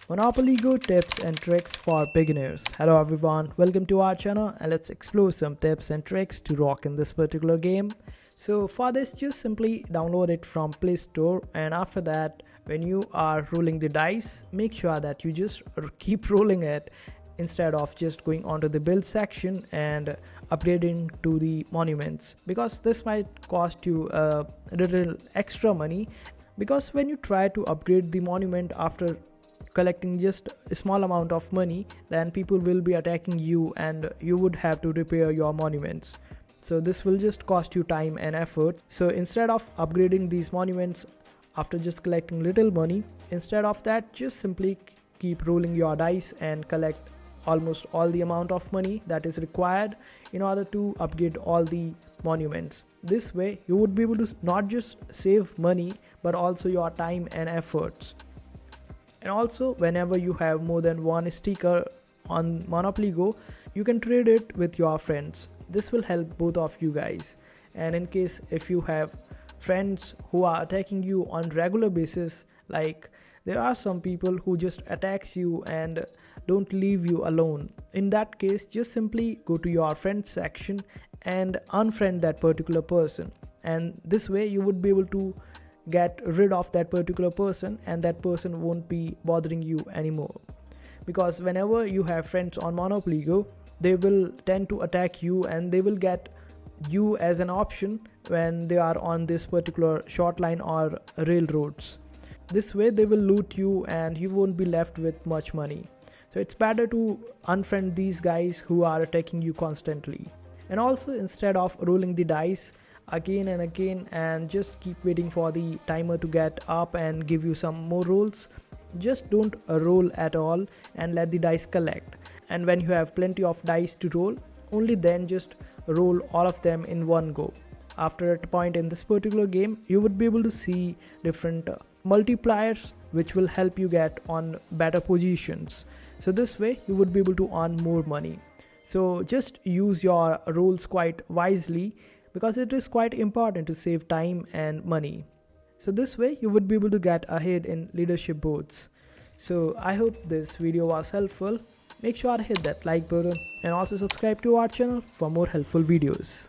Monopoly Go tips and tricks for beginners. Hello everyone, welcome to our channel and let's explore some tips and tricks to rock in this particular game. So for this, just simply download it from Play Store, and after that, when you are rolling the dice, make sure that you just keep rolling it instead of just going onto the build section and upgrading to the monuments, because this might cost you a little extra money. Because when you try to upgrade the monument after collecting just a small amount of money, then people will be attacking you and you would have to repair your monuments. So this will just cost you time and effort. So instead of upgrading these monuments after just collecting little money, instead of that, just simply keep rolling your dice and collect almost all the amount of money that is required in order to upgrade all the monuments. This way you would be able to not just save money but also your time and efforts. And also, whenever you have more than one sticker on Monopoly Go, you can trade it with your friends. This will help both of you guys. And in case if you have friends who are attacking you on regular basis, like there are some people who just attacks you and don't leave you alone. In that case, just simply go to your friends section and unfriend that particular person. And this way you would be able to get rid of that particular person and that person won't be bothering you anymore. Because whenever you have friends on Monopoly Go, they will tend to attack you and they will get you as an option when they are on this particular short line or railroads. This way they will loot you and you won't be left with much money. So it's better to unfriend these guys who are attacking you constantly. And also, instead of rolling the dice again and again and just keep waiting for the timer to get up and give you some more rolls, just don't roll at all and let the dice collect. And when you have plenty of dice to roll, only then just roll all of them in one go. After a point in this particular game, you would be able to see different multipliers which will help you get on better positions. So this way you would be able to earn more money. So just use your rolls quite wisely, because it is quite important to save time and money. So this way you would be able to get ahead in leadership boards. So I hope this video was helpful. Make sure to hit that like button and also subscribe to our channel for more helpful videos.